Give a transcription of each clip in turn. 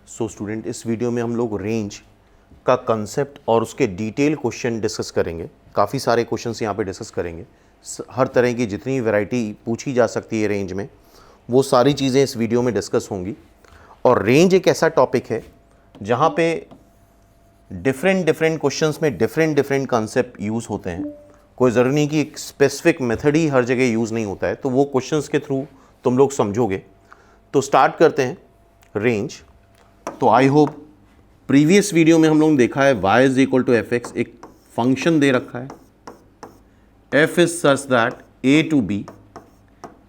So student, इस video में हम लोग रेंज का कंसेप्ट और उसके डिटेल क्वेश्चन डिस्कस करेंगे। काफ़ी सारे क्वेश्चंस यहाँ पे डिस्कस करेंगे। हर तरह की जितनी वैरायटी पूछी जा सकती है रेंज में, वो सारी चीज़ें इस वीडियो में डिस्कस होंगी। और रेंज एक ऐसा टॉपिक है जहाँ पे डिफरेंट क्वेश्चंस में डिफरेंट कंसेप्ट यूज़ होते हैं। कोई ज़रूरी नहीं कि एक स्पेसिफिक मेथड ही हर जगह यूज़ नहीं होता है, तो वो क्वेश्चंस के थ्रू तुम लोग समझोगे। तो स्टार्ट करते हैं रेंज। तो आई होप प्रीवियस वीडियो में हम लोगों ने देखा है y is equal to f x, एक फंक्शन दे रखा है f is such that a to b,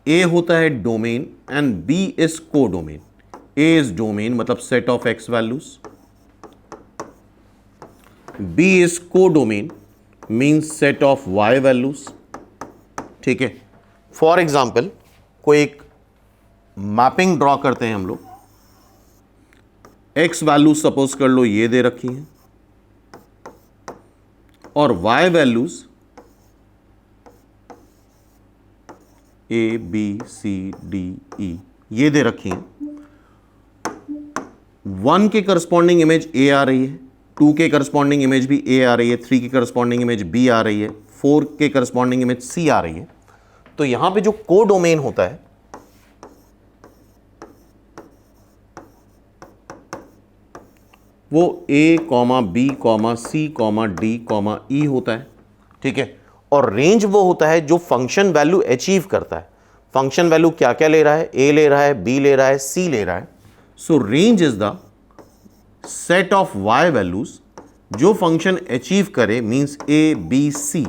a होता है domain and b is codomain. a is domain मतलब set of x values, b is codomain means set of y values. ठीक है, for example कोई एक mapping draw करते हैं हम लोग। x वैल्यूज सपोज कर लो ये दे रखी हैं और y values a b c d e ये दे रखी हैं। 1 के करस्पॉन्डिंग इमेज a आ रही है, 2 के करस्पॉन्डिंग इमेज भी a आ रही है, 3 के करस्पॉन्डिंग इमेज b आ रही है, 4 के करस्पॉन्डिंग इमेज c आ रही है। तो यहां पे जो को डोमेन होता है वो a, b, c, d, e होता है। ठीक है, और रेंज वो होता है जो फंक्शन वैल्यू अचीव करता है। फंक्शन वैल्यू क्या क्या ले रहा है, a ले रहा है, b ले रहा है, c ले रहा है। सो range is the set of y values जो फंक्शन अचीव करे, मींस a, b, c।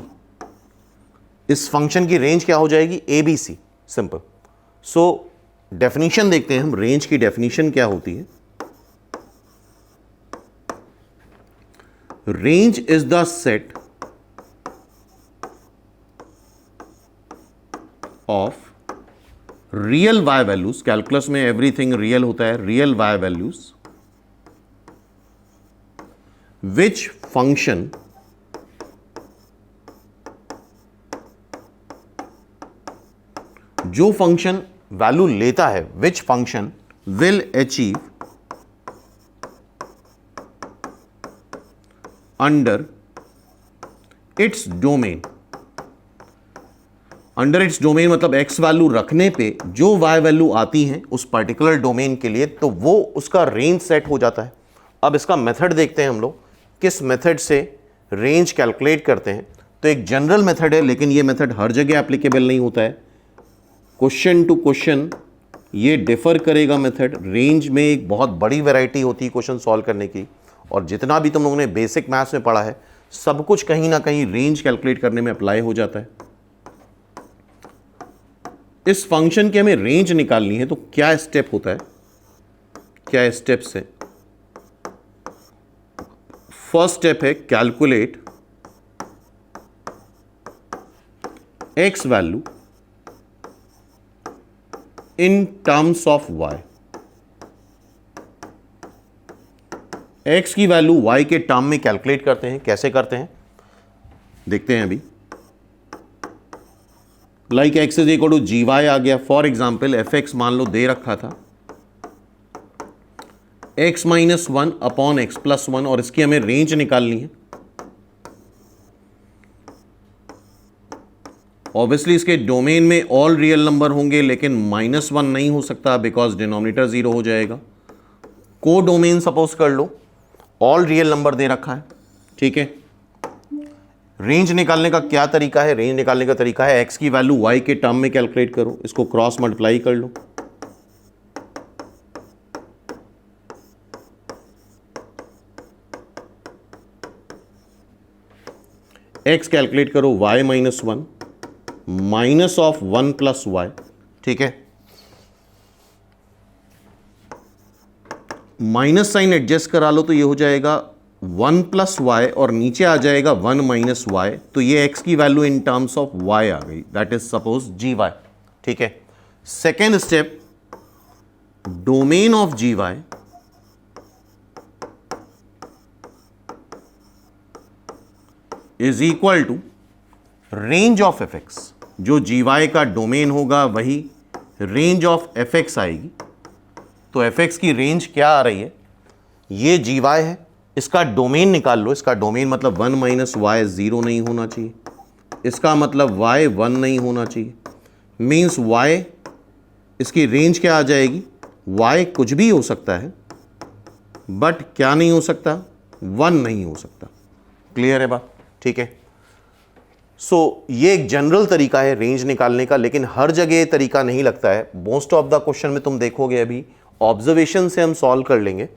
इस फंक्शन की रेंज क्या हो जाएगी, a, b, c, simple. So definition देखते हैं हम, रेंज की डेफिनेशन क्या होती है। Range is the set of real y values, calculus में एवरीथिंग रियल होता है, real y values which function जो फंक्शन वैल्यू लेता है, which function will achieve under its domain. Under its domain मतलब x वैल्यू रखने पे जो y वैल्यू आती हैं उस पर्टिकुलर डोमेन के लिए, तो वो उसका रेंज सेट हो जाता है। अब इसका मेथड देखते हैं हम लोग, किस मेथड से रेंज कैलकुलेट करते हैं। तो एक जनरल मेथड है, लेकिन ये मेथड हर जगह एप्लीकेबल नहीं होता है। क्वेश्चन टू क्वेश्चन ये डिफर करेगा मेथड। रेंज में एक बहुत बड़ी वैरायटी होती है क्वेश्चन सॉल्व करने की, और जितना भी तुम लोगों ने बेसिक मैथ्स में पढ़ा है सब कुछ कहीं ना कहीं रेंज कैलकुलेट करने में अप्लाई हो जाता है। इस फंक्शन की हमें रेंज निकालनी है, तो क्या स्टेप होता है, क्या स्टेप्स है। फर्स्ट स्टेप है calculate x value in terms of y. x की वैल्यू y के टर्म में कैलकुलेट करते हैं। कैसे करते हैं देखते हैं अभी। Like x is equal to g y आ गया। फॉर एग्जाम्पल एफ एक्स मान लो दे रखा था x minus 1 upon x plus 1, और इसकी हमें रेंज निकालनी है। ऑब्वियसली इसके डोमेन में ऑल रियल नंबर होंगे, लेकिन -1 नहीं हो सकता बिकॉज डिनोमिनेटर 0 हो जाएगा। को डोमेन सपोज कर लो, ऑल रियल नंबर दे रखा है। ठीक है, रेंज निकालने का क्या तरीका है, रेंज निकालने का तरीका है x की वैल्यू y के टर्म में कैलकुलेट करो, इसको क्रॉस मल्टीप्लाई कर लो। x कैलकुलेट करो y minus 1 minus of 1 plus y। ठीक है, माइनस साइन एडजस्ट करा लो तो ये हो जाएगा 1 प्लस वाई, और नीचे आ जाएगा 1 माइनस वाई। तो ये x की value in terms of y आ गई, that is suppose g y. ठीक है, second step, domain of g y is equal to range of f x. जो जी वाई का डोमेन होगा वही रेंज ऑफ एफ एक्स आएगी। तो एफ एक्स की रेंज क्या आ रही है, ये जी वाई है, इसका डोमेन निकाल लो। इसका डोमेन मतलब 1 माइनस वाई 0 नहीं होना चाहिए, इसका मतलब वाई 1 नहीं होना चाहिए। मीन्स वाई, इसकी रेंज क्या आ जाएगी, वाई कुछ भी हो सकता है बट क्या नहीं हो सकता, 1 नहीं हो सकता। क्लियर है बात? ठीक है। सो ये एक जनरल तरीका है रेंज निकालने का, लेकिन हर जगह ये तरीका नहीं लगता है। मोस्ट ऑफ द क्वेश्चन में तुम देखोगे अभी ऑब्जर्वेशन से हम सॉल्व कर लेंगे।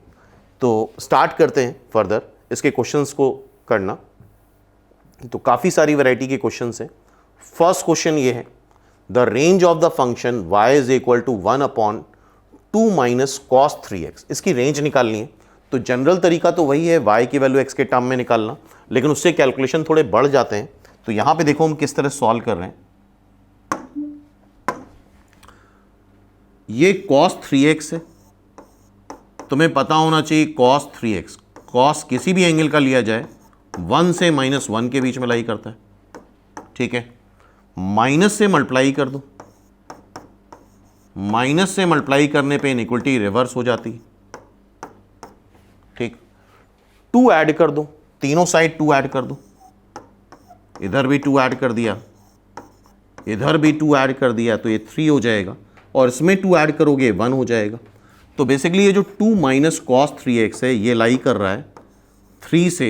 तो स्टार्ट करते हैं फर्दर इसके क्वेश्चंस को करना। तो काफ़ी सारी वैरायटी के क्वेश्चंस हैं। फर्स्ट क्वेश्चन ये है, the range of the function y is equal to 1/2 minus cos 3x। इसकी रेंज निकालनी है। तो जनरल तरीका तो वही है y की वैल्यू x के टर्म में निकालना, लेकिन उससे कैलकुलेशन थोड़े बढ़ जाते हैं। तो यहां पे देखो हम किस तरह सॉल्व कर रहे हैं। ये cos 3x है, तुम्हें पता होना चाहिए cos 3x, cos किसी भी एंगल का लिया जाए 1 से -1 के बीच में लाई करता है। ठीक है, माइनस से मल्टीप्लाई कर दो, माइनस से मल्टीप्लाई करने पे इनइक्वलिटी रिवर्स हो जाती है। ठीक, 2 ऐड कर दो, तीनों साइड 2 ऐड कर दो, इधर भी 2 ऐड कर दिया, इधर भी 2 ऐड कर दिया, तो ये 3 हो जाएगा, और इसमें 2 ऐड करोगे 1 हो जाएगा। तो बेसिकली ये जो 2 माइनस कॉस 3x है ये लाई कर रहा है 3 से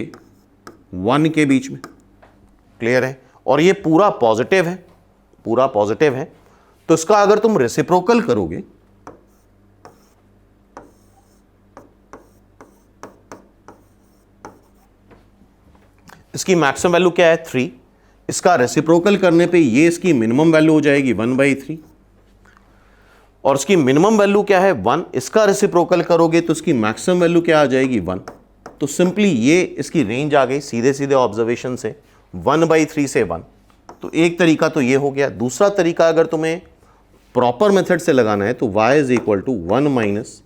1 के बीच में। क्लियर है? और ये पूरा पॉजिटिव है, पूरा पॉजिटिव है। तो इसका अगर तुम रेसिप्रोकल करोगे, इसकी मैक्सिमम वैल्यू क्या है 3, इसका रेसिप्रोकल करने पे ये इसकी मिनिमम वैल्यू हो जाएगी 1/3, और इसकी मिनिमम वैल्यू क्या है 1, इसका रेसिप्रोकल करोगे तो इसकी मैक्सिमम वैल्यू क्या आ जाएगी 1। तो सिंपली ये इसकी रेंज आ गई सीधे सीधे ऑब्जर्वेशन से 1/3 से 1। तो एक तरीका तो ये हो गया। दूसरा तरीका अगर तुम्हें प्रॉपर मेथड से लगाना है तो y is equal to 1 minus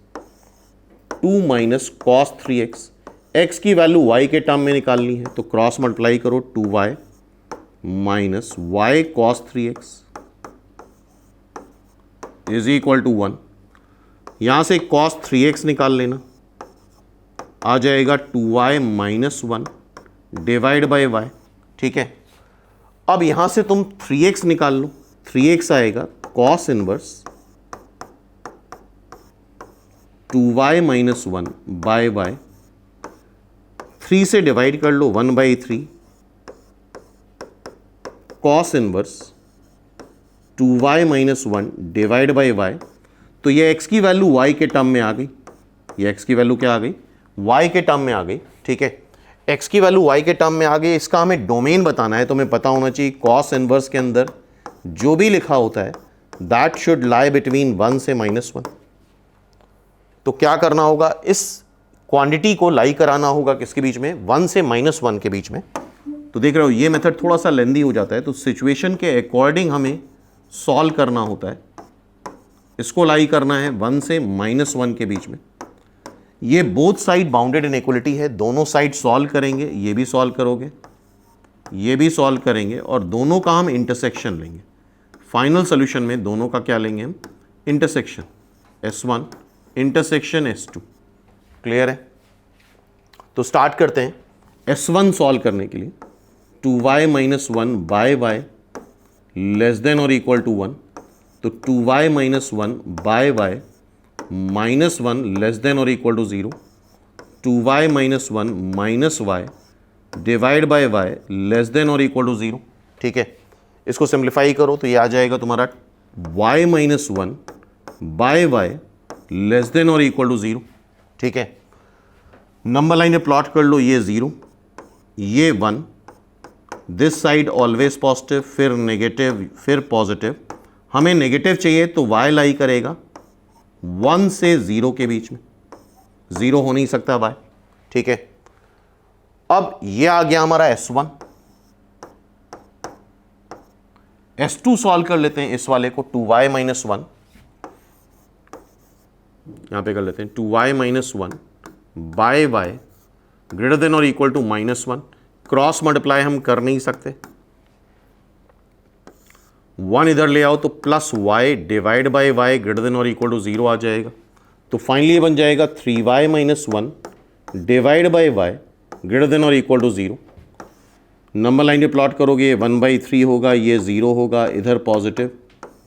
2 minus cos 3x, x की वैल्यू y के टर्म में निकालनी है, तो क्रॉस मल्टीप्लाई करो 2y minus y cos 3x is equal to 1। यहां से cos 3x निकाल लेना, आ जाएगा 2y minus 1 divide by y। ठीक है, अब यहां से तुम 3x निकाल लो, 3x आएगा cos inverse 2y minus 1 by y, 3 से डिवाइड कर लो 1/3 cos inverse 2y minus 1 divide by y। तो ये x की वैल्यू y के टर्म में आ गई, ये x की वैल्यू क्या आ गई, y के टर्म में आ गई। ठीक है, x की वैल्यू y के टर्म में आ गई। इसका हमें डोमेन बताना है, तो हमें पता होना चाहिए cos इनवर्स के अंदर जो भी लिखा होता है दैट शुड लाई बिटवीन 1 से -1। तो क्या करना होगा, इस क्वांटिटी को लाई कराना होगा किसके बीच में, 1 से -1 के बीच में। तो देख रहे हो ये मेथड थोड़ा सा लेंदी हो जाता है, तो सिचुएशन के अकॉर्डिंग हमें सॉल्व करना होता है। इसको लाई करना है 1 से -1 के बीच में। ये बोथ साइड बाउंडेड इनइक्वलिटी है, दोनों साइड सॉल्व करेंगे, ये भी सॉल्व करोगे, ये भी सॉल्व करेंगे, और दोनों का हम इंटरसेक्शन लेंगे। फाइनल सोल्यूशन में दोनों का क्या लेंगे हम, intersection, S1 intersection S2। Clear है? तो स्टार्ट करते हैं। S1 सॉल्व करने के लिए 2y minus 1 by y less than और इक्वल टू 1, तो 2y minus 1 by y minus 1 less than और equal to 0, 2y minus 1 minus y divide by y less than और इक्वल टू 0। ठीक है, इसको सिंप्लीफाई करो तो ये आ जाएगा तुम्हारा y minus 1 by y less than और इक्वल टू 0। ठीक है, नंबर लाइन में प्लॉट कर लो, ये 0, ये 1, दिस साइड ऑलवेज पॉजिटिव, फिर नेगेटिव, फिर पॉजिटिव। हमें नेगेटिव चाहिए तो y लाई करेगा 1 से 0 के बीच में, 0 हो नहीं सकता y। ठीक है, अब ये आ गया हमारा S1। S2 सॉल्व कर लेते हैं इस वाले को, 2y माइनस 1, यहां पे कर लेते हैं 2y minus 1 by y greater than और इक्वल टू -1। क्रॉस मल्टीप्लाई हम कर नहीं सकते, 1 इधर ले आओ तो plus y divide by y greater than और इक्वल टू 0 आ जाएगा। तो फाइनली बन जाएगा 3y minus 1 divide by y greater than और इक्वल टू 0। नंबर लाइन पे प्लॉट करोगे 1/3 होगा, ये 0 होगा, इधर पॉजिटिव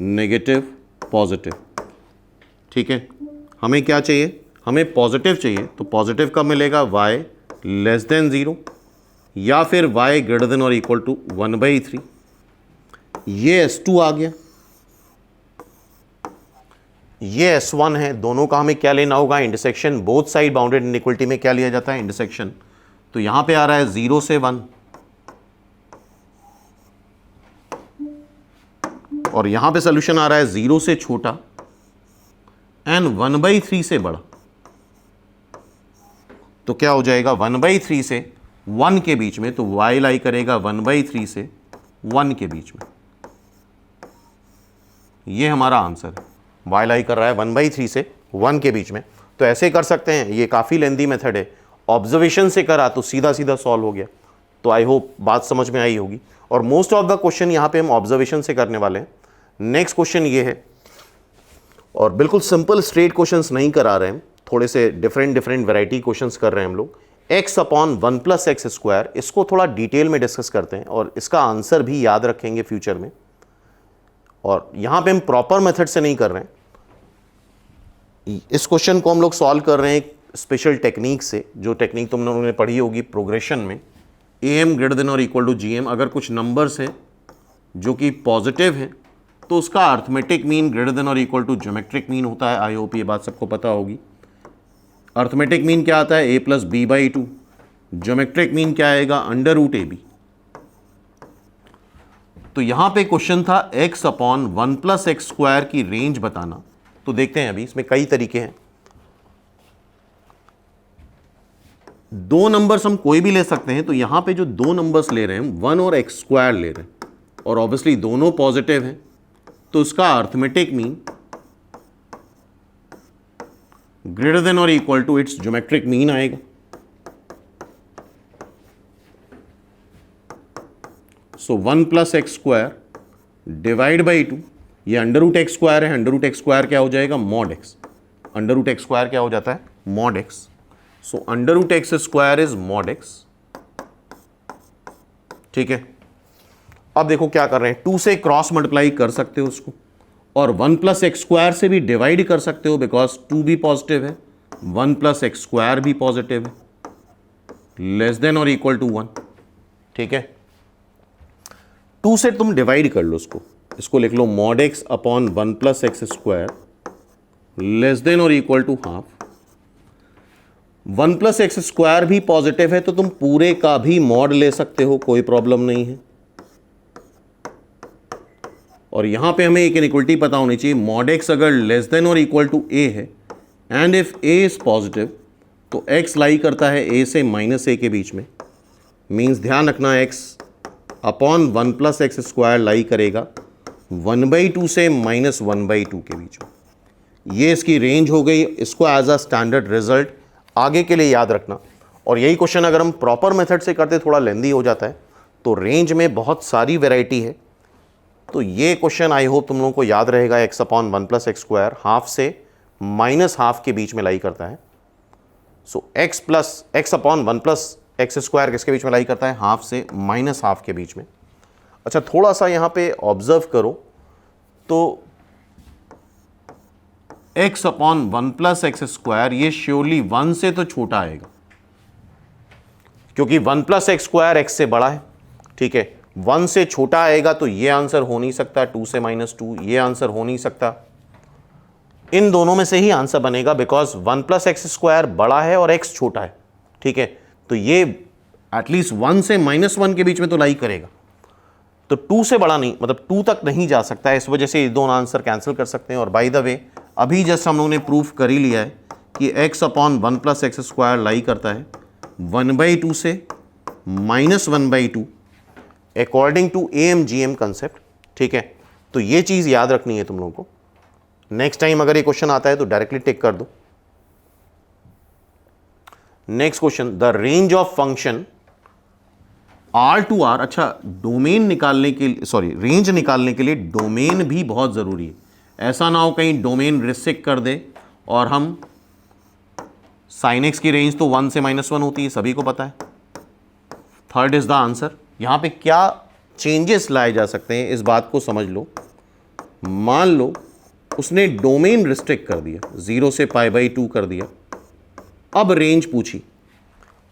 नेगेटिव पॉजिटिव। ठीक है, हमें क्या चाहिए, हमें पॉजिटिव चाहिए, तो पॉजिटिव कब मिलेगा, y लेस देन 0 या फिर y ग्रेटर देन और इक्वल टू 1/3। ये S2 आ गया, ये S1 है। दोनों का हमें क्या लेना होगा, intersection. Both side bounded inequality में क्या लिया जाता है, इंटरसेक्शन। तो यहां पे आ रहा है 0 से 1 और यहां पे सोल्यूशन आ रहा है 0 से छोटा एंड 1/3 से बड़ा। तो क्या हो जाएगा, 1/3 से 1 के बीच में, तो y लाई करेगा 1/3 से 1 के बीच में। ये हमारा आंसर है, y लाई कर रहा है 1/3 से 1 के बीच में। तो ऐसे कर सकते हैं, ये काफ़ी लेंदी मेथड है। ऑब्जर्वेशन से करा तो सीधा सीधा सॉल्व हो गया। तो आई होप बात समझ में आई होगी। और मोस्ट ऑफ द क्वेश्चन यहाँ पे हम ऑब्जर्वेशन से करने वाले हैं। नेक्स्ट क्वेश्चन ये है, और बिल्कुल सिंपल स्ट्रेट क्वेश्चंस नहीं करा रहे हैं, थोड़े से डिफरेंट वैरायटी क्वेश्चंस कर रहे हैं हम लोग। x/1 + x², इसको थोड़ा डिटेल में डिस्कस करते हैं और इसका आंसर भी याद रखेंगे फ्यूचर में। और यहाँ पे हम प्रॉपर मेथड से नहीं कर रहे हैं, इस क्वेश्चन को हम लोग सॉल्व कर रहे हैं एक स्पेशल टेक्निक से, जो टेक्निक तुम लोगों ने पढ़ी होगी प्रोग्रेशन में। am ग्रेटर देन और इक्वल टू gm, अगर कुछ नंबर्स हैं जो कि पॉजिटिव हैं तो उसका अर्थमेटिक मीन ग्रेटर देन और इक्वल टू ज्योमेट्रिक मीन होता है। आई होप ये बात सबको पता होगी। अर्थमेटिक मीन क्या आता है, a + b/2। ज्योमेट्रिक मीन क्या आएगा, √ab। तो यहां पे क्वेश्चन था x/1 + x² की रेंज बताना। तो देखते हैं, अभी इसमें कई तरीके हैं। दो नंबर्स हम कोई भी ले सकते हैं। तो यहां पे जो दो नंबर्स ले रहे हैं, 1 और x² ले रहे हैं, और ऑब्वियसली दोनों पॉजिटिव हैं, तो उसका अर्थमेटिक मीन ग्रेटर देन और equal to its geometric mean आएगा। सो 1 + x² डिवाइड बाई 2, ये √x² है, √x² क्या हो जाएगा, mod x। √x² क्या हो जाता है, mod x। So √x² is mod x। ठीक है, अब देखो क्या कर रहे हैं, 2 से क्रॉस मल्टीप्लाई कर सकते हो उसको, और 1 + x² से भी डिवाइड कर सकते हो, बिकॉज 2 भी पॉजिटिव है, 1 + x² भी पॉजिटिव है, लेस देन और इक्वल टू 1। ठीक है, 2 से तुम डिवाइड कर लो इसको लिख लो mod x upon 1 + x² less than और इक्वल टू हाफ। 1 + x² भी पॉजिटिव है, तो तुम पूरे का भी मॉड ले सकते हो, कोई प्रॉब्लम नहीं है। और यहां पे हमें एक इनइक्वलिटी पता होनी चाहिए, mod x अगर लेस देन और इक्वल टू a है and if a is positive, तो x लाई करता है a से -a के बीच में। मींस ध्यान रखना, x अपॉन 1 + x² लाई करेगा 1/2 से -1/2 के बीच में। ये इसकी रेंज हो गई। इसको एज अ स्टैंडर्ड रिजल्ट आगे के लिए याद रखना। और यही क्वेश्चन अगर हम प्रॉपर मेथड से करते थोड़ा लेंदी हो जाता है। तो रेंज में बहुत सारी वेराइटी है। तो ये क्वेश्चन आई होप तुम लोगों को याद रहेगा। x/1 + x² हाफ से -हाफ के बीच में लाई करता है। सो x/1 + x² किसके बीच में लाई करता है, हाफ से -हाफ के बीच में। अच्छा, थोड़ा सा यहाँ पे ऑब्जर्व करो, तो x/1 + x² ये श्योरली 1 से तो छोटा आएगा, क्योंकि 1 + x² x से बड़ा है। ठीक है, 1 से छोटा आएगा तो ये आंसर हो नहीं सकता, 2 से -2 ये आंसर हो नहीं सकता। इन दोनों में से ही आंसर बनेगा, बिकॉज 1 + x² बड़ा है और x छोटा है। ठीक है, तो ये एटलीस्ट 1 से -1 के बीच में तो लाई करेगा। तो 2 से बड़ा नहीं, मतलब 2 तक नहीं जा सकता है। इस वजह से ये दोनों आंसर कैंसिल कर सकते हैं। और बाय द वे, अभी जस्ट हम लोगों ने प्रूफ कर ही लिया है कि x/1 + x² लाई करता है 1/2 से -1/2 अकॉर्डिंग टू AMGM कंसेप्ट। ठीक है, तो ये चीज़ याद रखनी है तुम लोगों को। नेक्स्ट टाइम अगर ये क्वेश्चन आता है तो डायरेक्टली टिक कर दो। Next question, the range of function R to R। अच्छा, डोमेन निकालने के लिए, सॉरी, रेंज निकालने के लिए डोमेन भी बहुत ज़रूरी है। ऐसा ना हो कहीं डोमेन रिस्ट्रिक्ट कर दे और हम साइन एक्स की रेंज तो 1 से -1 होती है, सभी को पता है। Third is the answer. यहां पे क्या चेंजेस लाए जा सकते हैं इस बात को समझ लो। मान लो उसने डोमेन रिस्ट्रिक्ट कर दिया, 0 से π/2 कर दिया, अब रेंज पूछी,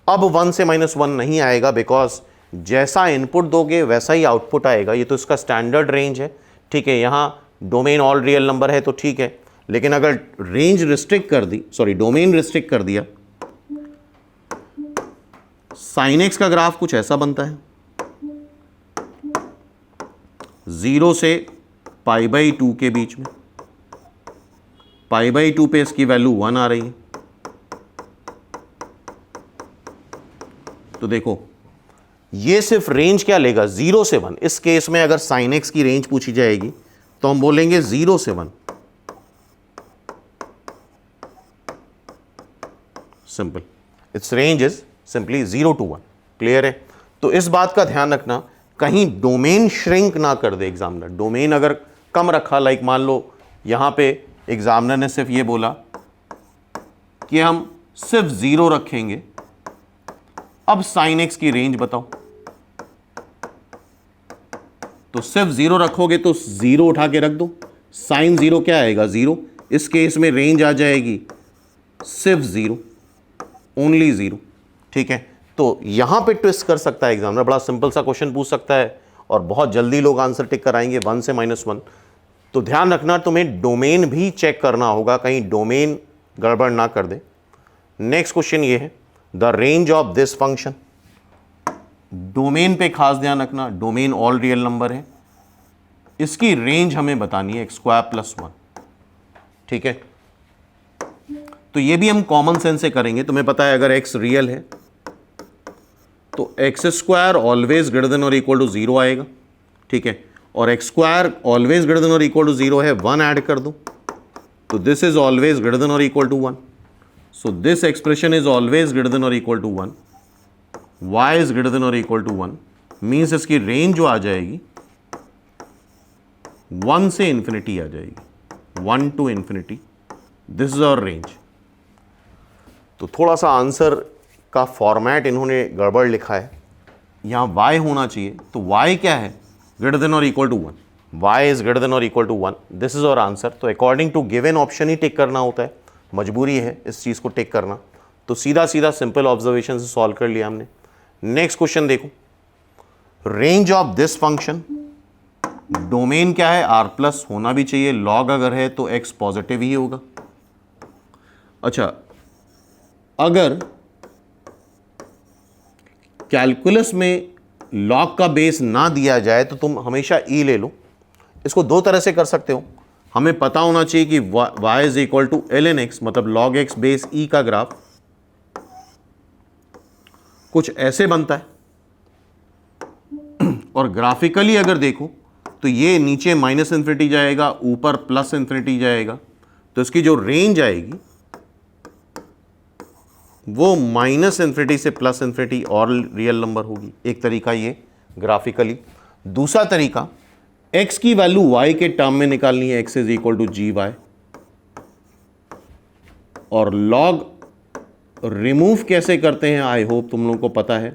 अब 1 से -1 नहीं आएगा, बिकॉज जैसा इनपुट दोगे वैसा ही आउटपुट आएगा। ये तो इसका स्टैंडर्ड रेंज है, ठीक है। यहां डोमेन ऑल रियल नंबर है तो ठीक है, लेकिन अगर रेंज रिस्ट्रिक्ट कर दी, सॉरी डोमेन रिस्ट्रिक्ट कर दिया, साइन एक्स का ग्राफ कुछ ऐसा बनता है, 0 से π/2 के बीच में, π/2 पे इसकी वैल्यू 1 आ रही है। तो देखो ये सिर्फ रेंज क्या लेगा, 0 से 1। इस केस में अगर साइन एक्स की रेंज पूछी जाएगी तो हम बोलेंगे 0 से 1, simple. It's range is simply 0 to 1। Clear है? तो इस बात का ध्यान रखना कहीं डोमेन श्रिंक ना कर दे एग्जामिनर। डोमेन अगर कम रखा, लाइक मान लो यहां पे एग्जामिनर ने सिर्फ ये बोला कि हम सिर्फ 0 रखेंगे, अब साइन एक्स की रेंज बताओ, तो सिर्फ 0 रखोगे तो 0 उठा के रख दो, साइन 0 क्या आएगा, 0। इस केस में रेंज आ जाएगी सिर्फ 0, ओनली 0, ठीक है। तो यहां पे ट्विस्ट कर सकता है एग्जामिनर, बड़ा सिंपल सा क्वेश्चन पूछ सकता है और बहुत जल्दी लोग आंसर टिक कराएंगे 1 से -1। तो ध्यान रखना तुम्हें डोमेन भी चेक करना होगा, कहीं डोमेन गड़बड़ ना कर दे। नेक्स्ट क्वेश्चन ये है, the range of this function. Domain पे खास ध्यान रखना, डोमेन ऑल रियल नंबर है, इसकी रेंज हमें बतानी है x² + 1, ठीक है। तो ये भी हम कॉमन सेंस से करेंगे। तुम्हें पता है अगर x रियल है तो x² ऑलवेज ग्रेटर देन और इक्वल टू 0 आएगा, ठीक है। और x² ऑलवेज ग्रेटर देन और इक्वल टू 0 है, 1 ऐड कर दो तो this is always greater than और equal to 1। So this expression is always greater than or equal to 1. Y is greater than or equal to 1 means इसकी range जो आ जाएगी 1 से इंफिनिटी आ जाएगी, 1 to infinity. This is our range. तो थोड़ा सा answer का फॉर्मेट इन्होंने गड़बड़ लिखा है, यहाँ y होना चाहिए, तो y क्या है, ग्रेटर देन और equal to 1। y is greater than or equal to 1. This is our answer. तो अकॉर्डिंग टू गिवन ऑप्शन ही टिक करना होता है, मजबूरी है इस चीज़ को टेक करना। तो सीधा सीधा सिंपल ऑब्जर्वेशन से सॉल्व कर लिया हमने। नेक्स्ट क्वेश्चन देखो, range of this function. Domain क्या है, r+ होना भी चाहिए, लॉग अगर है तो x पॉजिटिव ही होगा। अच्छा, अगर कैलकुलस में लॉग का बेस ना दिया जाए तो तुम हमेशा e ले लो। इसको दो तरह से कर सकते हो। हमें पता होना चाहिए कि y is equal to ln x, मतलब log x बेस e का ग्राफ कुछ ऐसे बनता है, और ग्राफिकली अगर देखो तो ये नीचे -∞ जाएगा, ऊपर +∞ जाएगा, तो इसकी जो रेंज आएगी वो -∞ से +∞ और रियल नंबर होगी। एक तरीका ये ग्राफिकली। दूसरा तरीका, x की वैल्यू y के टर्म में निकालनी है, x is equal to gy, और log रिमूव कैसे करते हैं आई होप तुम लोगों को पता है।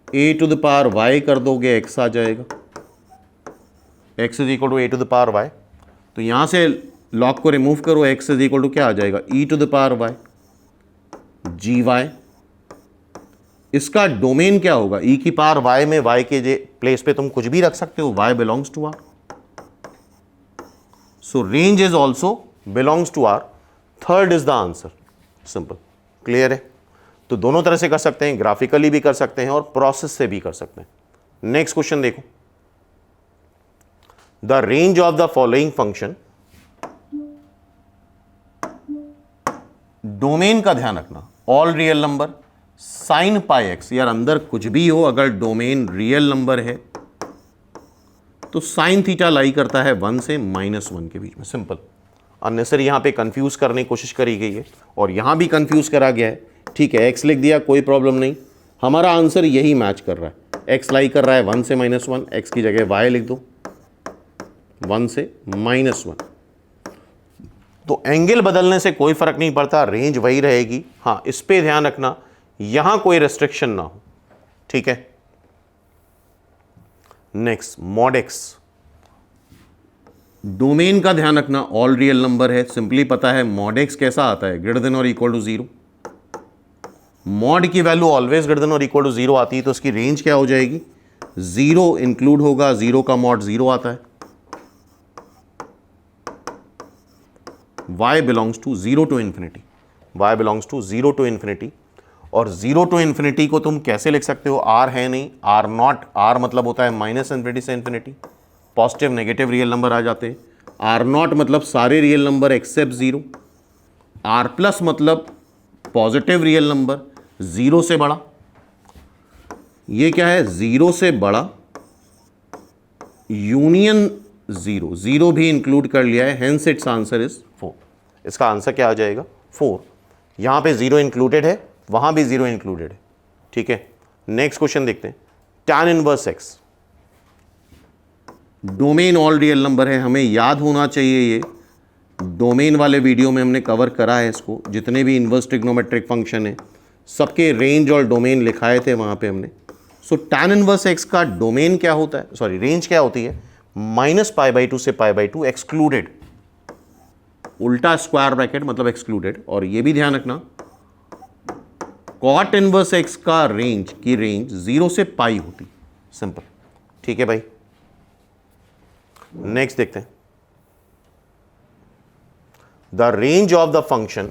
a⁻y कर दोगे x आ जाएगा, x is equal to a⁻y। तो यहां से log को रिमूव करो, x इज इक्वल टू क्या आ जाएगा, e⁻y gy। इसका डोमेन क्या होगा, e⁻y में y के प्लेस पे तुम कुछ भी रख सकते हो, y belongs to r, so range is also belongs to r। Third is the answer, simple. Clear है? तो दोनों तरह से कर सकते हैं, ग्राफिकली भी कर सकते हैं और प्रोसेस से भी कर सकते हैं। नेक्स्ट क्वेश्चन देखो, the range of the following function. Domain का ध्यान रखना, all real number, sin πx, यार अंदर कुछ भी हो, अगर डोमेन रियल नंबर है तो sin थीटा लाई करता है 1 से -1 के बीच में, सिंपल। अननेसरी यहां पे कंफ्यूज करने की कोशिश करी गई है और यहां भी कंफ्यूज करा गया है, ठीक है। x लिख दिया, कोई प्रॉब्लम नहीं, हमारा आंसर यही मैच कर रहा है। x लाई कर रहा है 1 से -1, x की जगह y लिख दो 1 से -1। तो एंगल बदलने से कोई फर्क नहीं पड़ता, रेंज वही रहेगी। हाँ, इस पे ध्यान रखना यहां कोई रेस्ट्रिक्शन ना हो, ठीक है। नेक्स्ट मॉड एक्स, डोमेन का ध्यान रखना, ऑल रियल नंबर है, सिंपली पता है मॉड एक्स कैसा आता है, ग्रेटर देन और इक्वल टू 0। मॉड की वैल्यू ऑलवेज ग्रेटर देन और इक्वल टू 0 आती है, तो उसकी रेंज क्या हो जाएगी, 0 इंक्लूड होगा, 0 का मॉड 0 आता है। y belongs to 0 to infinity, y belongs to 0 to infinity. और 0 टू इन्फिनिटी को तुम कैसे लिख सकते हो, r है नहीं, r नॉट, r मतलब होता है माइनस इन्फिनिटी से infinity, positive negative real number आ जाते हैं। r नॉट मतलब सारे real number except 0, r plus मतलब पॉजिटिव रियल नंबर 0 से बड़ा, ये क्या है 0 से बड़ा यूनियन 0, 0 भी इंक्लूड कर लिया है, हेंस इट्स आंसर इज 4। इसका आंसर क्या आ जाएगा 4। यहां पे 0 इंक्लूडेड है, वहां भी 0 इंक्लूडेड है, ठीक है। नेक्स्ट क्वेश्चन देखते हैं, tan inverse x, domain all real number है, हमें याद होना चाहिए, ये डोमेन वाले वीडियो में हमने कवर करा है इसको, जितने भी इनवर्स ट्रिग्नोमेट्रिक फंक्शन है सबके रेंज और डोमेन लिखाए थे वहां पे हमने। सो tan इनवर्स x का डोमेन क्या होता है, सॉरी रेंज क्या होती है, -π/2 से π/2 एक्सक्लूडेड, उल्टा स्क्वायर ब्रैकेट मतलब एक्सक्लूडेड। और ये भी ध्यान रखना cot इनवर्स x का रेंज की रेंज 0 से पाई होती, सिंपल, ठीक है भाई। नेक्स्ट देखते हैं, the range of the function,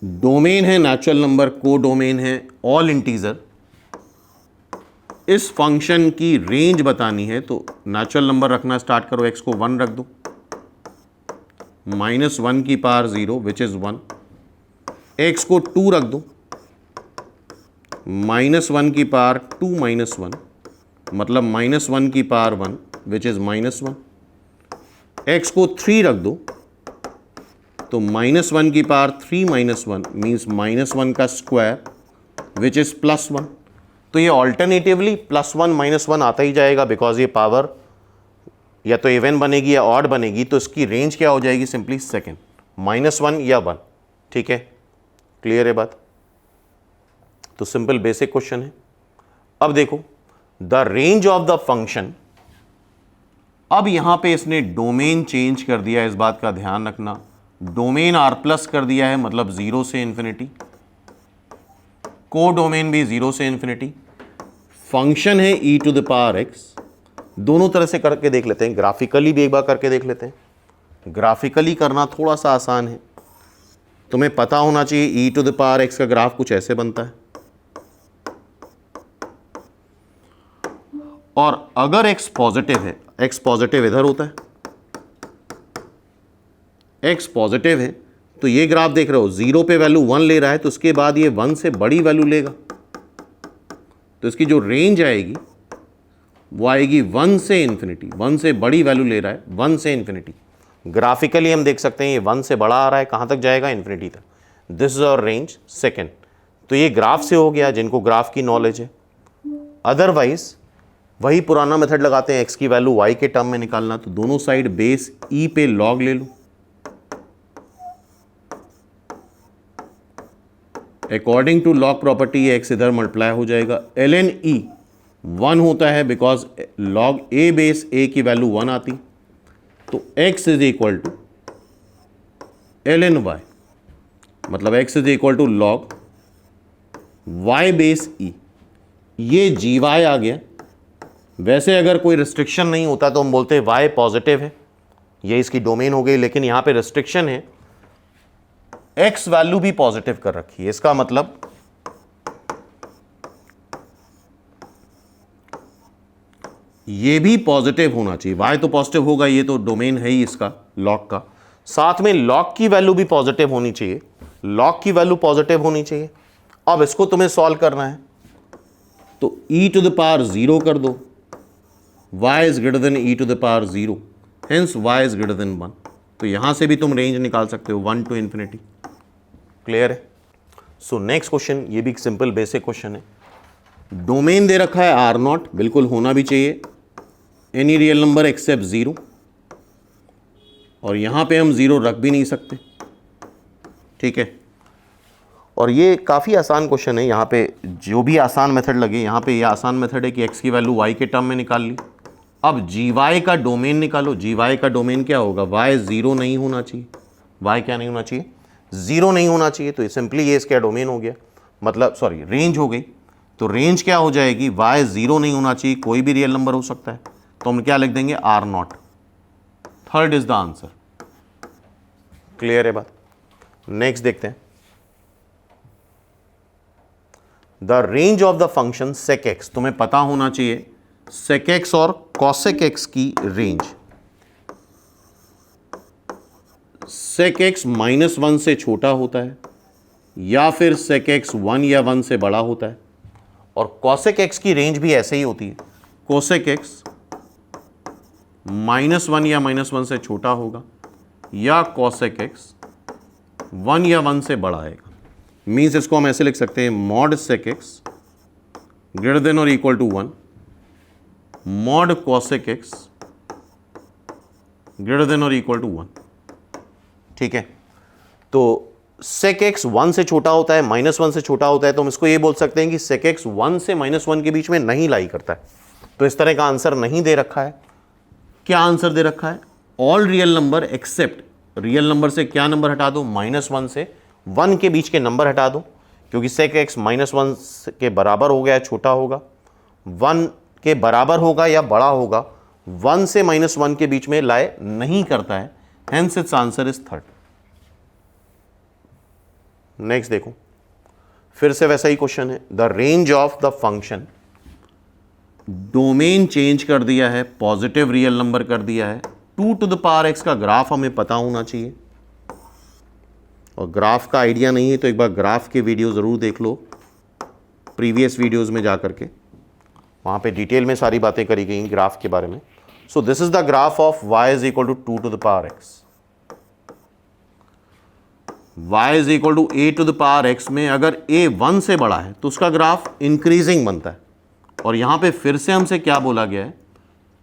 domain है नेचुरल नंबर, को डोमेन है ऑल इंटीजर, इस फंक्शन की रेंज बतानी है तो नेचुरल नंबर रखना स्टार्ट करो, x को 1 रख दो, -1 की पावर 0 विच इज 1, x को 2 रख दो, -1 की पावर 2 - 1 मतलब -1 की पावर 1 विच इज -1, x को 3 रख दो तो -1 की पावर 3 - 1 मीन्स -1 का स्क्वायर विच इज +1। तो ये ऑल्टरनेटिवली +1 -1 आता ही जाएगा, बिकॉज ये पावर या तो इवन बनेगी या ऑड बनेगी, तो इसकी रेंज क्या हो जाएगी, सिंपली सेकेंड, -1 या 1, ठीक है। क्लियर है बात, तो सिंपल बेसिक क्वेश्चन है। अब देखो the range of the function, अब यहां पे इसने डोमेन चेंज कर दिया, इस बात का ध्यान रखना, डोमेन r+ कर दिया है, मतलब 0 से इन्फिनिटी, को डोमेन भी 0 से इन्फिनिटी, फंक्शन है e⁻x, दोनों तरह से करके देख लेते हैं, ग्राफिकली भी एक बार करके देख लेते हैं। ग्राफिकली करना थोड़ा सा आसान है, तुम्हें पता होना चाहिए e⁻x का ग्राफ कुछ ऐसे बनता है, और अगर x पॉजिटिव है, x पॉजिटिव इधर होता है, x पॉजिटिव है तो ये ग्राफ देख रहे हो 0 पे वैल्यू 1 ले रहा है, तो उसके बाद ये 1 से बड़ी वैल्यू लेगा, तो इसकी जो रेंज आएगी वो आएगी 1 से इन्फिनिटी, 1 से बड़ी वैल्यू ले रहा है, 1 से इन्फिनिटी। ग्राफिकली हम देख सकते हैं ये 1 से बड़ा आ रहा है, कहाँ तक जाएगा, इन्फिनिटी तक, this is our range second. तो ये ग्राफ से हो गया जिनको ग्राफ की नॉलेज है। अदरवाइज वही पुराना मेथड लगाते हैं, x की वैल्यू y के टर्म में निकालना, तो दोनों साइड बेस e पे log ले लो, according to log property x इधर मल्टीप्लाई हो जाएगा, ln e 1 होता है because log a base a की वैल्यू 1 आती, तो x is equal to ln y, मतलब x is equal to log y base e, ये gy आ गया। वैसे अगर कोई रिस्ट्रिक्शन नहीं होता तो हम बोलते हैं y पॉजिटिव है, ये इसकी डोमेन हो गई, लेकिन यहां पे रिस्ट्रिक्शन है, x वैल्यू भी पॉजिटिव कर रखी है, इसका मतलब ये भी पॉजिटिव होना चाहिए, y तो पॉजिटिव होगा, ये तो डोमेन है ही इसका लॉग का, साथ में लॉग की वैल्यू भी पॉजिटिव होनी चाहिए, लॉग की वैल्यू पॉजिटिव होनी चाहिए। अब इसको तुम्हें सॉल्व करना है, तो e⁻0 कर दो, y is greater then e⁻0, hence y is greater then 1, तो यहां से भी तुम रेंज निकाल सकते हो 1 टू इन्फिनिटी। क्लियर है। सो नेक्स्ट क्वेश्चन, ये भी सिंपल बेसिक क्वेश्चन है, डोमेन दे रखा है r0, बिल्कुल होना भी चाहिए, एनी रियल नंबर एक्सेप्ट 0, और यहाँ पे हम 0 रख भी नहीं सकते, ठीक है। और ये काफ़ी आसान क्वेश्चन है, यहाँ पे जो भी आसान मेथड लगे, यहाँ पे ये आसान मेथड है कि x की वैल्यू y के टर्म में निकाल ली। अब gy का डोमेन निकालो। gy का डोमेन क्या होगा? y 0 नहीं होना चाहिए। y क्या नहीं होना चाहिए? 0 नहीं होना चाहिए। तो सिंपली ये इसका डोमेन हो गया, मतलब सॉरी रेंज हो गई। तो रेंज क्या हो जाएगी? y 0 नहीं होना चाहिए, कोई भी रियल नंबर हो सकता है, तो हम क्या लिख देंगे? R0। Third is the answer. Clear है बात? नेक्स्ट देखते हैं। The range of the function sec x, तुम्हें पता होना चाहिए sec x और cosec x की रेंज। sec x -1 से छोटा होता है या फिर sec x 1 या 1 से बड़ा होता है, और cosec x की रेंज भी ऐसे ही होती है। cosec x -1 या -1 से छोटा होगा या cosec x 1 या 1 से बड़ा आएगा। मीन्स इसको हम ऐसे लिख सकते हैं, mod sec x greater than और equal to 1, mod cosec x greater than और इक्वल टू 1, ठीक है। तो sec x 1 से छोटा होता है, -1 से छोटा होता है, तो हम इसको ये बोल सकते हैं कि sec x 1 से -1 के बीच में नहीं लाई करता है। तो इस तरह का आंसर नहीं दे रखा है। क्या आंसर दे रखा है? All real number accept, real number से क्या नंबर हटा दो? -1 से 1 के बीच के नंबर हटा दो, क्योंकि sec x -1 के बराबर हो गया, छोटा होगा, 1 के बराबर होगा या बड़ा होगा, 1 से -1 के बीच में लाए नहीं करता है। Hence it's answer is third. Next देखो, फिर से वैसा ही क्वेश्चन है। The range of the function, domain change कर दिया है, पॉजिटिव रियल नंबर कर दिया है। 2 to the power x का ग्राफ हमें पता होना चाहिए, और ग्राफ का आइडिया नहीं है तो एक बार ग्राफ के वीडियो ज़रूर देख लो, प्रीवियस वीडियोस में जा करके, वहाँ पे डिटेल में सारी बातें करी गई ग्राफ के बारे में। So this is the graph of y is equal to 2 to the power x। y is equal to a to the power x में अगर a 1 से बड़ा है तो उसका ग्राफ इंक्रीजिंग बनता है। और यहाँ पे फिर से हमसे क्या बोला गया है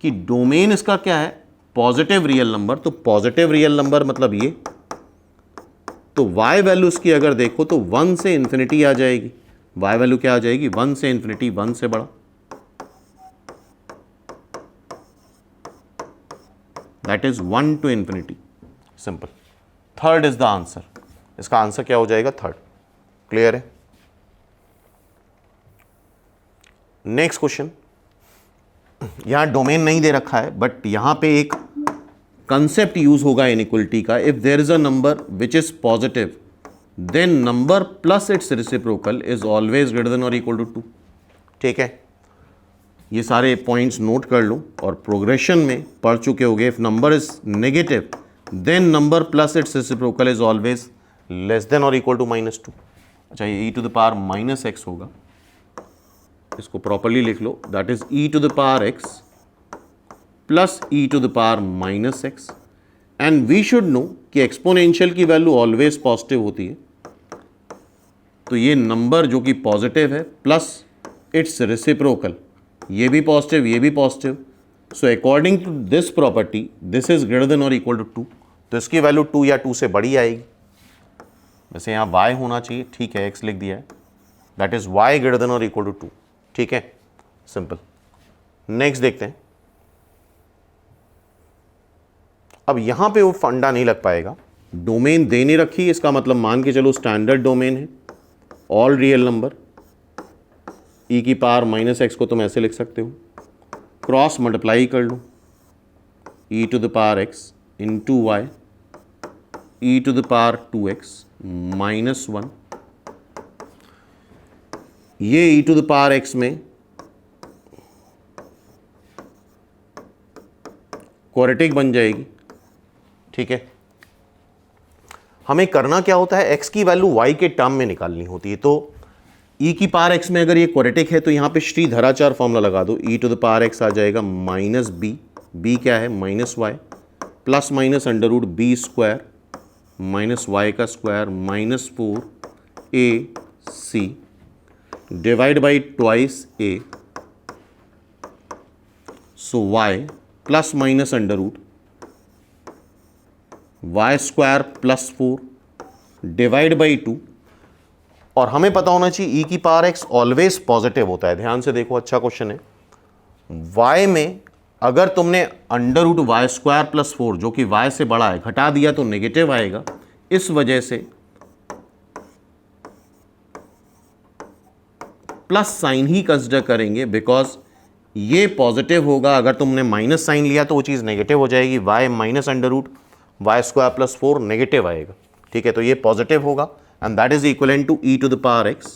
कि डोमेन इसका क्या है? Positive real number. तो पॉजिटिव रियल नंबर मतलब ये, तो y वैल्यू उसकी अगर देखो तो 1 से इंफिनिटी आ जाएगी। y वैल्यू क्या आ जाएगी? 1 से इंफिनिटी, 1 से बड़ा, that is 1 to infinity. Simple. Third is the answer. इसका आंसर क्या हो जाएगा? थर्ड। क्लियर है? नेक्स्ट क्वेश्चन, यहां डोमेन नहीं दे रखा है, बट यहां पे एक कंसेप्ट यूज होगा इनइक्वलिटी का। If there is a number which is positive then number plus its reciprocal is always greater than और इक्वल टू 2। ठीक है, ये सारे पॉइंट्स नोट कर लो और प्रोग्रेशन में पढ़ चुके होगे। If number is negative then number plus its reciprocal is always less than और इक्वल टू -2। अच्छा, ये e to the power -x होगा, इसको प्रॉपर्ली लिख लो, that is e to the power x plus e to the power -x। And we should know कि exponential की वैल्यू ऑलवेज पॉजिटिव होती है। तो ये नंबर जो कि पॉजिटिव है प्लस इट्स रेसिप्रोकल, ये भी पॉजिटिव, ये भी positive. So according to this property this is greater than और इक्वल टू 2। तो इसकी वैल्यू 2 या 2 से बड़ी आएगी। वैसे यहाँ y होना चाहिए, ठीक है, x लिख दिया है, that is y greater than और इक्वल टू 2। ठीक है, सिंपल। नेक्स्ट देखते हैं। अब यहां पे वो फंडा नहीं लग पाएगा, डोमेन दे नहीं रखी, इसका मतलब मान के चलो स्टैंडर्ड डोमेन है, ऑल रियल नंबर, e की पावर -x को तुम ऐसे लिख सकते हो, क्रॉस मल्टीप्लाई कर लो, e to the power x into y, e to the power 2x -1। ये e to the power x में क्वाड्रेटिक बन जाएगी। ठीक है, हमें करना क्या होता है, x की वैल्यू y के टर्म में निकालनी होती है। तो e की पावर x में अगर ये क्वाड्रेटिक है तो यहाँ पे श्रीधराचार्य फॉर्मूला लगा दो, e to the power x आ जाएगा -b, b क्या है -y, plus minus under root b square -y का square -4ac divide by twice a, so y plus minus under root y square plus 4 divide by 2, और हमें पता होना चाहिए e की पावर x ऑलवेज पॉजिटिव होता है। ध्यान से देखो, अच्छा क्वेश्चन है। y में अगर तुमने under root y square plus 4 जो कि y से बड़ा है घटा दिया तो नेगेटिव आएगा। इस वजह से प्लस साइन ही कंसिडर करेंगे, बिकॉज ये पॉजिटिव होगा। अगर तुमने माइनस साइन लिया तो वो चीज़ नेगेटिव हो जाएगी। y minus under root y square plus 4 negative आएगा, ठीक है। तो ये पॉजिटिव होगा and that is equivalent to e to the power x।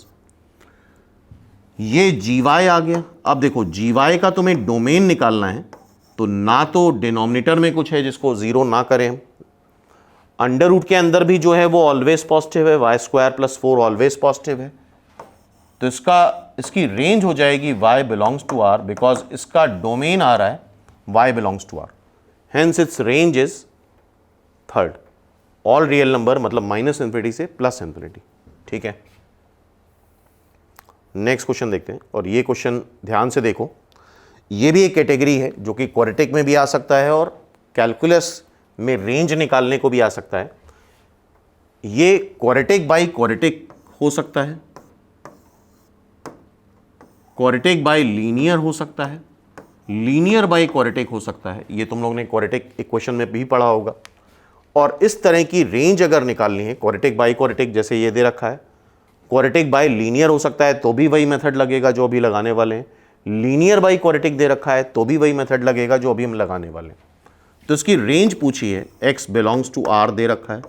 ये gy आ गया। अब देखो gy का तुम्हें डोमेन निकालना है, तो ना तो डिनोमिनेटर में कुछ है जिसको जीरो ना करें हम, अंडर रूट के अंदर भी जो है वो ऑलवेज पॉजिटिव है, y square plus 4 always positive है। तो इसकी रेंज हो जाएगी y belongs to r, because इसका डोमेन आ रहा है y belongs to r, hence its range is third. All real number मतलब माइनस इन्फिनिटी से प्लस इन्फिनिटी, ठीक है। नेक्स्ट क्वेश्चन देखते हैं, और ये क्वेश्चन ध्यान से देखो। ये भी एक कैटेगरी है जो कि क्वाड्रेटिक में भी आ सकता है और कैलकुलस में रेंज निकालने को भी आ सकता है। ये क्वाड्रेटिक बाई क्वाड्रेटिक हो सकता है, क्वाड्रेटिक बाई लीनियर हो सकता है, लीनियर बाई क्वाड्रेटिक हो सकता है। ये तुम लोग ने क्वाड्रेटिक इक्वेशन में भी पढ़ा होगा। और इस तरह की रेंज अगर निकालनी है क्वाड्रेटिक बाई क्वाड्रेटिक, जैसे ये दे रखा है, क्वाड्रेटिक बाई लीनियर हो सकता है तो भी वही मेथड लगेगा जो अभी लगाने वाले हैं। लीनियर बाई क्वाड्रेटिक दे रखा है तो भी वही मेथड लगेगा जो अभी हम लगाने वाले हैं। तो इसकी रेंज पूछी है, x बिलोंग्स टू r दे रखा है,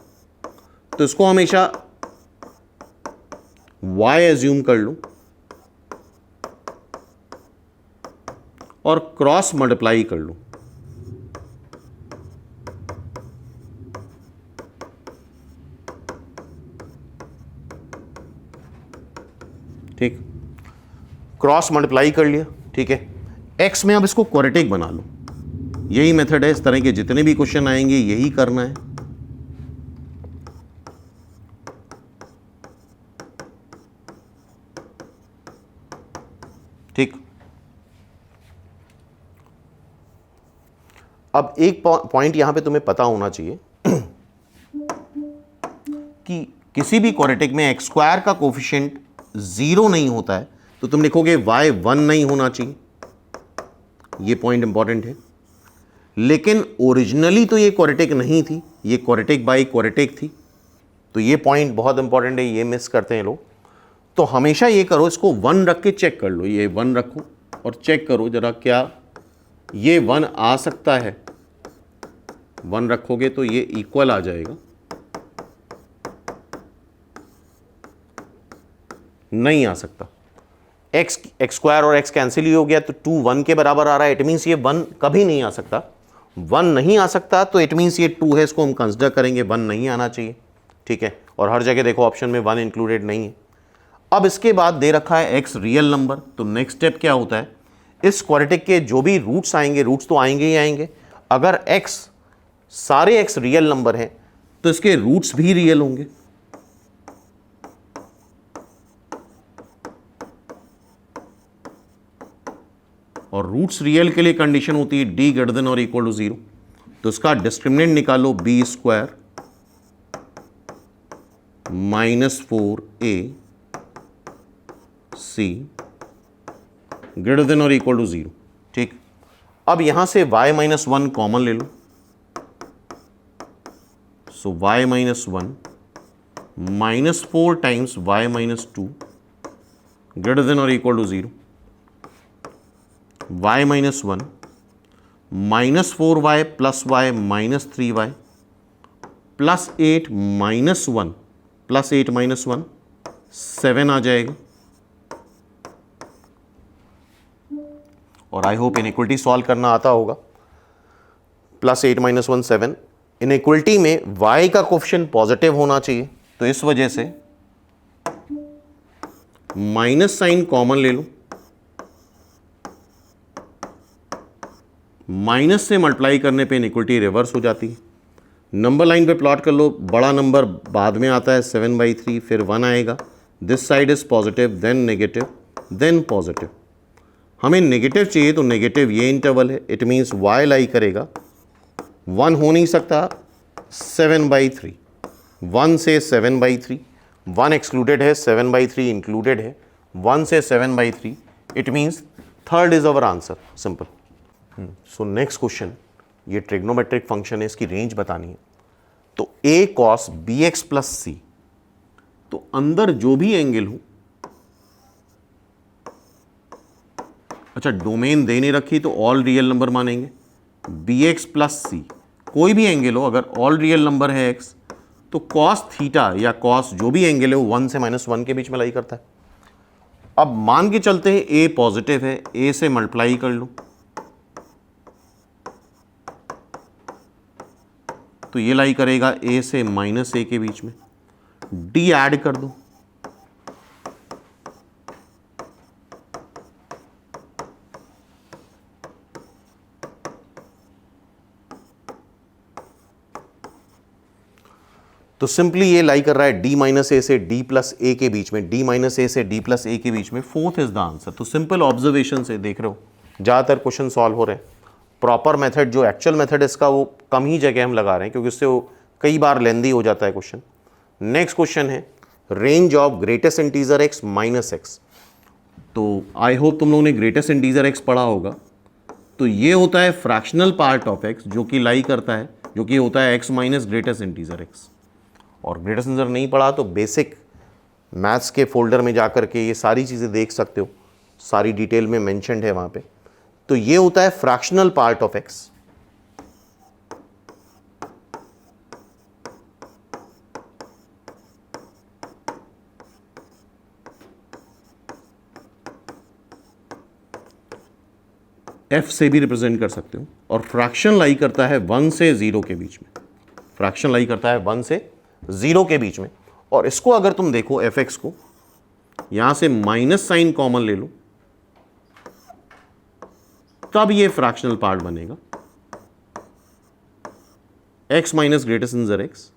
तो इसको हमेशा y एज्यूम कर लूं और क्रॉस मल्टीप्लाई कर लूं। ठीक, क्रॉस मल्टीप्लाई कर लिया, ठीक है। x में अब इसको क्वाड्रेटिक बना लो, यही मेथड है। इस तरह के जितने भी क्वेश्चन आएंगे यही करना है। ठीक, अब एक पॉइंट यहां पे तुम्हें पता होना चाहिए कि किसी भी क्वाड्रेटिक में एक्स स्क्वायर का कोफिशिएंट 0 नहीं होता है, तो तुम लिखोगे y 1 नहीं होना चाहिए। ये पॉइंट इंपॉर्टेंट है। लेकिन ओरिजिनली तो ये क्वाड्रेटिक नहीं थी, ये क्वाड्रेटिक बाई क्वाड्रेटिक थी। तो ये पॉइंट बहुत इंपॉर्टेंट है, ये मिस करते हैं लोग। तो हमेशा ये करो, इसको 1 रख के चेक कर लो। ये 1 रखो और चेक करो जरा, क्या ये 1 आ सकता है। 1 रखोगे तो ये इक्वल आ जाएगा, नहीं आ सकता। एक्स स्क्वायर और एक्स कैंसिल ही हो गया, तो 2 1 के बराबर आ रहा है। इट मीन्स ये 1 कभी नहीं आ सकता। 1 नहीं आ सकता तो इट मीन्स ये 2 है, इसको हम कंसिडर करेंगे, 1 नहीं आना चाहिए, ठीक है। और हर जगह देखो ऑप्शन में 1 इंक्लूडेड नहीं है। अब इसके बाद दे रखा है x रियल नंबर, तो नेक्स्ट स्टेप क्या होता है, इस क्वाड्रेटिक के जो भी रूट्स आएंगे, रूट्स तो आएंगे ही आएंगे। अगर x सारे x रियल नंबर हैं तो इसके रूट्स भी रियल होंगे। और रूट्स रियल के लिए कंडीशन होती है d ग्रेटर देन और इक्वल टू 0। तो इसका डिस्क्रिमिनेंट निकालो, b square -4ac greater than और इक्वल टू 0, ठीक। अब यहां से y -1 कॉमन ले लो, so y -1 -4 times y -2 greater than और equal to 0, y -1 -4y plus y -3y plus 8 -1 plus 8 -1 7 आ जाएगा। और आई होप इनइक्वलिटी सॉल्व करना आता होगा। +8 - 1 7। इनइक्वलिटी में y का कोफिशिएंट पॉजिटिव होना चाहिए, तो इस वजह से माइनस साइन कॉमन ले लो, माइनस से मल्टीप्लाई करने पे इनइक्वलिटी रिवर्स हो जाती है। नंबर लाइन पे प्लॉट कर लो, बड़ा नंबर बाद में आता है 7/3, फिर 1 आएगा। This side is positive, then negative, then positive. हमें नेगेटिव चाहिए, तो नेगेटिव ये इंटरवल है, इट मीन्स y लाई करेगा 1 हो नहीं सकता, 7/3, 1 से 7/3, 1 एक्सक्लूडेड है, 7/3 इंक्लूडेड है, 1 से 7/3, it means third is our answer, simple. So next question, ये ट्रिग्नोमेट्रिक फंक्शन है, इसकी रेंज बतानी है। तो a cos bx plus c, तो अंदर जो भी एंगल हो, अच्छा डोमेन दे नहीं रखी तो ऑल रियल नंबर मानेंगे, bx प्लस सी, कोई भी एंगल हो, अगर ऑल रियल नंबर है x, तो cos थीटा या cos जो भी एंगल है वो 1 से -1 के बीच में लाई करता है। अब मान के चलते हैं a पॉजिटिव है, a से मल्टीप्लाई कर लो, तो ये लाई करेगा a से -a के बीच में, d ऐड कर दो, तो सिंपली ये लाई कर रहा है d माइनस ए से d प्लस ए के बीच में, d माइनस ए से d प्लस ए के बीच में, फोर्थ इज द आंसर। तो सिंपल ऑब्जर्वेशन से देख रहे हो ज़्यादातर क्वेश्चन सॉल्व हो रहे हैं। प्रॉपर मेथड जो एक्चुअल मेथड इसका वो कम ही जगह हम लगा रहे हैं, क्योंकि उससे वो कई बार लेंदी हो जाता है क्वेश्चन। नेक्स्ट क्वेश्चन है range of greatest integer x minus x. तो आई होप तुम लोगों ने ग्रेटेस्ट इंटीजर एक्स पढ़ा होगा। तो ये होता है फ्रैक्शनल पार्ट ऑफ एक्स, जो कि लाई करता है, जो कि होता है x minus greatest integer x. और ग्रेटेस्ट इंटीजर नहीं पढ़ा तो बेसिक मैथ्स के फोल्डर में जा कर के ये सारी चीज़ें देख सकते हो, सारी डिटेल में मेंशन्ड है वहाँ पे। तो ये होता है fractional part of x. F से भी रिप्रेजेंट कर सकते हो। और फ्रैक्शन लाई करता है 1 से 0 के बीच में, फ्रैक्शन लाई करता है 1 से 0 के बीच में। और इसको अगर तुम देखो एफ एक्स को, यहां से माइनस साइन कॉमन ले लो, तब ये फ्रैक्शनल पार्ट बनेगा। x minus greatest integer x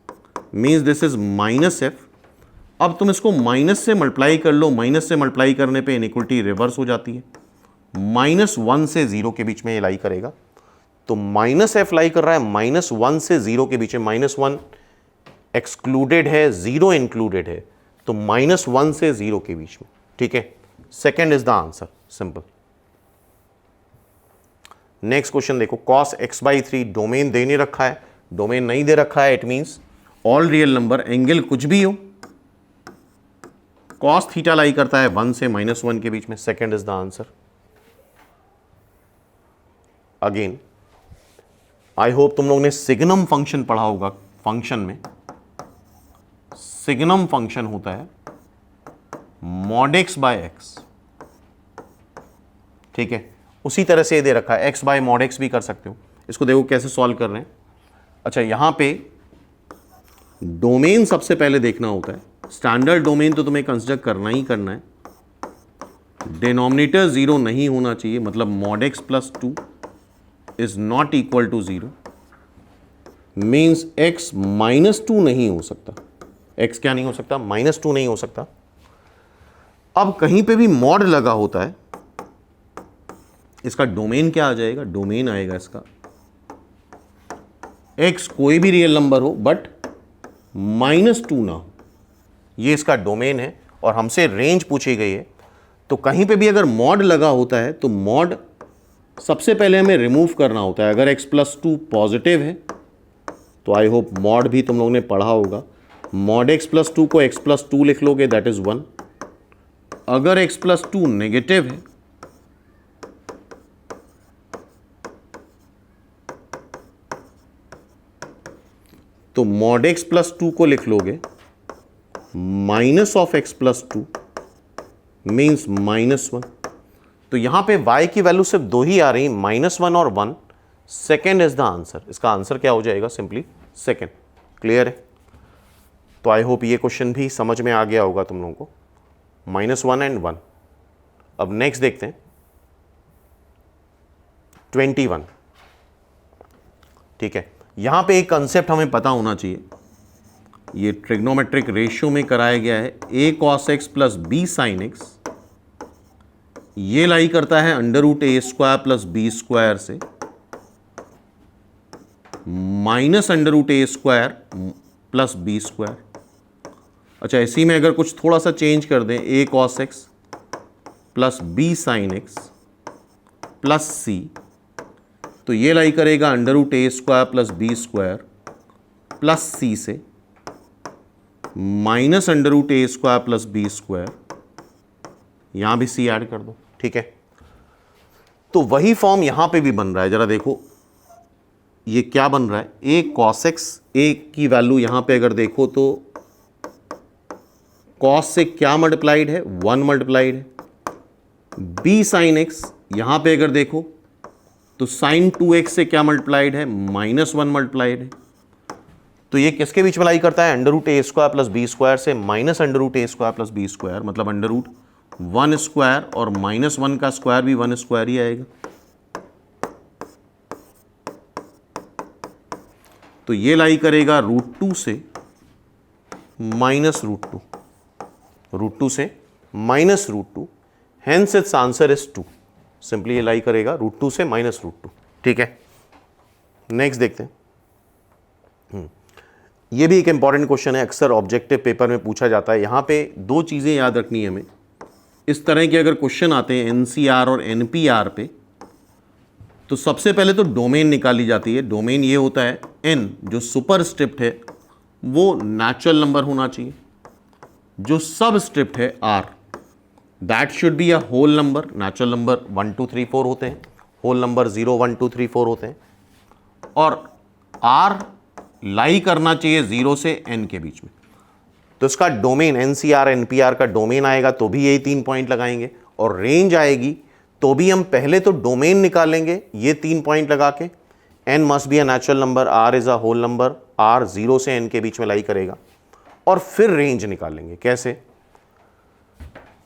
means this is minus F. अब तुम इसको माइनस से मल्टीप्लाई कर लो, माइनस से मल्टीप्लाई करने पे इनइक्वलिटी रिवर्स हो जाती है, -1 से 0 के बीच में ये लाई करेगा। तो माइनस एफ लाई कर रहा है -1 से 0 के बीच में, -1 एक्सक्लूडेड है, 0 इंक्लूडेड है, तो -1 से 0 के बीच में, ठीक है। Second is the answer, simple. Next question देखो, cos x/3 डोमेन दे नहीं रखा है, डोमेन नहीं दे रखा है, it means all real number, angle कुछ भी हो, cos थीटा लाई करता है 1 से -1 के बीच में। Second is the answer. Again I hope तुम लोग ने सिग्नम फंक्शन पढ़ा होगा। फंक्शन में सिग्नम फंक्शन होता है mod x/x, ठीक है। उसी तरह से दे रखा है x/mod x भी कर सकते हो। इसको देखो कैसे सॉल्व कर रहे हैं। अच्छा, यहां पे डोमेन सबसे पहले देखना होता है। स्टैंडर्ड डोमेन तो तुम्हें कंसिडर करना ही करना है। डिनोमिनेटर 0 नहीं होना चाहिए, मतलब mod x plus 2 is not equal to 0, means x -2 नहीं हो सकता। x क्या नहीं हो सकता? -2 नहीं हो सकता। अब कहीं पे भी मॉड लगा होता है, इसका डोमेन क्या आ जाएगा? डोमेन आएगा इसका x कोई भी रियल नंबर हो बट -2 ना हो, ये इसका डोमेन है। और हमसे रेंज पूछी गई है, तो कहीं पे भी अगर मॉड लगा होता है तो मॉड सबसे पहले हमें रिमूव करना होता है। अगर x+2 पॉजिटिव है तो आई होप मॉड भी तुम लोगों ने पढ़ा होगा, मॉड x+2 को x+2 लिख लोगे, दैट इज 1। अगर x+2 नेगेटिव है तो मॉड x+2 को लिख लोगे माइनस ऑफ x+2 मीन्स -1। तो यहां पे y की वैल्यू सिर्फ 2 ही आ रही, -1 और 1। Second is the answer. इसका आंसर क्या हो जाएगा? Simply second. क्लियर है? तो आई होप ये क्वेश्चन भी समझ में आ गया होगा तुम लोगों को, -1 एंड 1। अब नेक्स्ट देखते हैं 21, ठीक है। यहां पे एक कंसेप्ट हमें पता होना चाहिए, ये ट्रिग्नोमेट्रिक रेशियो में कराया गया है। a cos x plus b sin x, ये लाई करता है √a² प्लस b² से। Minus under root a square plus b square. अच्छा, इसी में अगर कुछ थोड़ा सा चेंज कर दें, a cos x plus b sine x plus c, तो ये लाई करेगा under root a square plus b square plus c से minus under root a square plus b square, यहां भी सी ऐड कर दो। ठीक है, तो वही फॉर्म यहां पे भी बन रहा है। जरा देखो ये क्या बन रहा है, ए कॉस एक्स, ए की वैल्यू यहां पे अगर देखो तो कॉस से क्या मल्टीप्लाइड है, 1 मल्टीप्लाइड है। बी साइन एक्स यहां पे अगर देखो तो साइन 2x से क्या मल्टीप्लाइड है, -1 मल्टीप्लाइड है। तो ये किसके बीच में लाई करता है, under root a square plus b square से minus under root a square plus b square, मतलब अंडर रूट 1 स्क्वायर और -1 का स्क्वायर भी 1 स्क्वायर ही आएगा। तो ये लाई करेगा √2 से माइनस √2, √2 से minus √2, hence it's answer is 2। Simply ये लाई करेगा √2 से माइनस √2। ठीक है, नेक्स्ट देखते हैं। ये भी एक इंपॉर्टेंट क्वेश्चन है, अक्सर ऑब्जेक्टिव पेपर में पूछा जाता है। यहां पे दो चीजें याद रखनी है हमें। इस तरह के अगर क्वेश्चन आते हैं एनसीआर और एनपीआर पे, तो सबसे पहले तो डोमेन निकाली जाती है। डोमेन ये होता है एन, जो सुपरस्क्रिप्ट है वो नेचुरल नंबर होना चाहिए, जो सबस्क्रिप्ट है are that should be a whole number. Natural number 1 2 3 4 होते हैं, होल नंबर 0 1 2 3 4 होते हैं, और आर लाई करना चाहिए 0 से n के बीच में। तो इसका डोमेन एनसीआर एनपीआर का डोमेन आएगा तो भी यही 3 पॉइंट लगाएंगे, और रेंज आएगी तो भी हम पहले तो डोमेन निकालेंगे ये 3 पॉइंट लगा के। n must be a natural number, r is a whole number, r 0 से n के बीच में लाई करेगा, और फिर रेंज निकालेंगे। कैसे,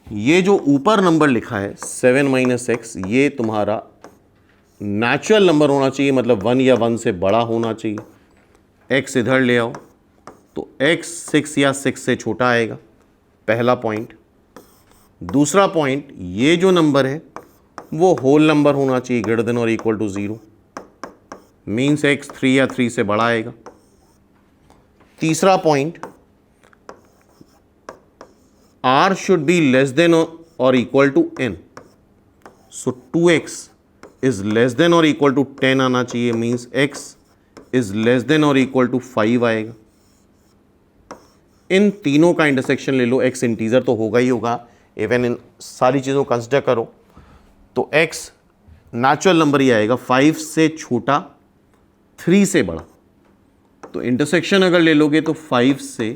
ये जो ऊपर नंबर लिखा है 7 - x, ये तुम्हारा नेचुरल नंबर होना चाहिए, मतलब 1 या 1 से बड़ा होना चाहिए। x इधर ले आओ तो x 6 या 6 से छोटा आएगा, पहला पॉइंट। दूसरा पॉइंट, ये जो नंबर है वो होल नंबर होना चाहिए, ग्रेटर देन और इक्वल टू 0, मीन्स x 3 या 3 से बड़ा आएगा। तीसरा point, r should be less than or equal to n, so 2x is less than or equal to 10 आना चाहिए, means x is less than or equal to 5 आएगा। इन तीनों का इंटरसेक्शन ले लो, x इंटीजर तो होगा ही होगा, इवन इन सारी चीज़ों को कंसिडर करो तो x नेचुरल नंबर ही आएगा, 5 से छोटा 3 से बड़ा। तो इंटरसेक्शन अगर ले लोगे तो 5 से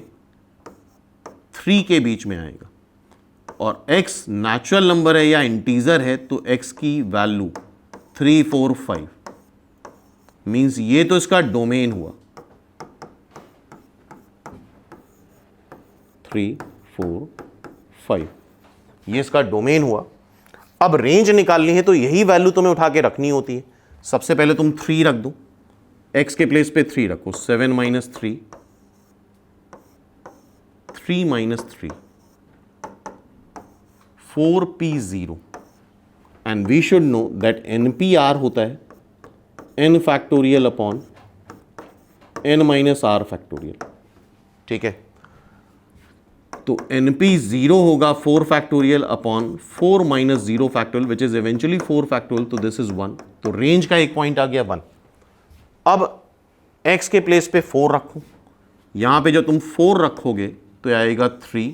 3 के बीच में आएगा, और x नेचुरल नंबर है या इंटीजर है तो x की वैल्यू 3 4 5, मीन्स ये तो इसका डोमेन हुआ, 3 4 5, ये इसका डोमेन हुआ। अब रेंज निकालनी है तो यही वैल्यू तुम्हें उठा के रखनी होती है। सबसे पहले तुम 3 रख दो, x के प्लेस पे 3 रखो, 7 - 3, 3 - 3, 4p0, and we should know that npr होता है n factorial upon n - r factorial. ठीक है, तो np0 होगा 4 factorial upon 4 - 0 factorial, which is eventually 4 factorial, तो दिस इज 1। तो रेंज का एक पॉइंट आ गया 1। अब x के प्लेस पे 4 रखो, यहां पे जब तुम 4 रखोगे तो आएगा 3,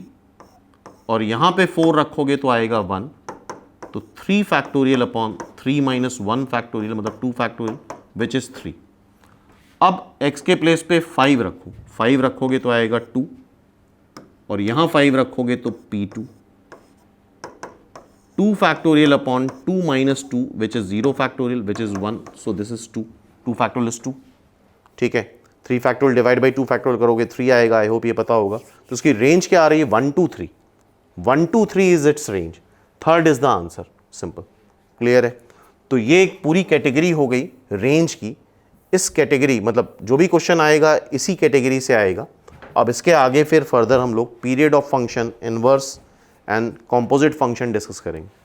और यहां पे 4 रखोगे तो आएगा 1, तो 3 फैक्टोरियल अपॉन 3 - 1 फैक्टोरियल, मतलब 2 फैक्टोरियल, विच इज 3। अब x के प्लेस पे 5 रखो, 5 रखोगे तो आएगा 2, और यहां 5 रखोगे तो p2, 2 factorial upon 2 - 2 which is 0 factorial, which is 1, so this is 2, 2 factorial is 2। ठीक है, 3 फैक्टोरियल डिवाइड बाई 2 फैक्टोरियल करोगे 3 आएगा, आई होप ये पता होगा। तो इसकी रेंज क्या आ रही है, 1 2 3, 1 2 3 is it's range, third is the answer, simple, clear है। तो ये एक पूरी कैटेगरी हो गई रेंज की। इस कैटेगरी मतलब जो भी क्वेश्चन आएगा इसी कैटेगरी से आएगा। अब इसके आगे फिर फर्दर हम लोग period of function, inverse and composite function discuss करेंगे।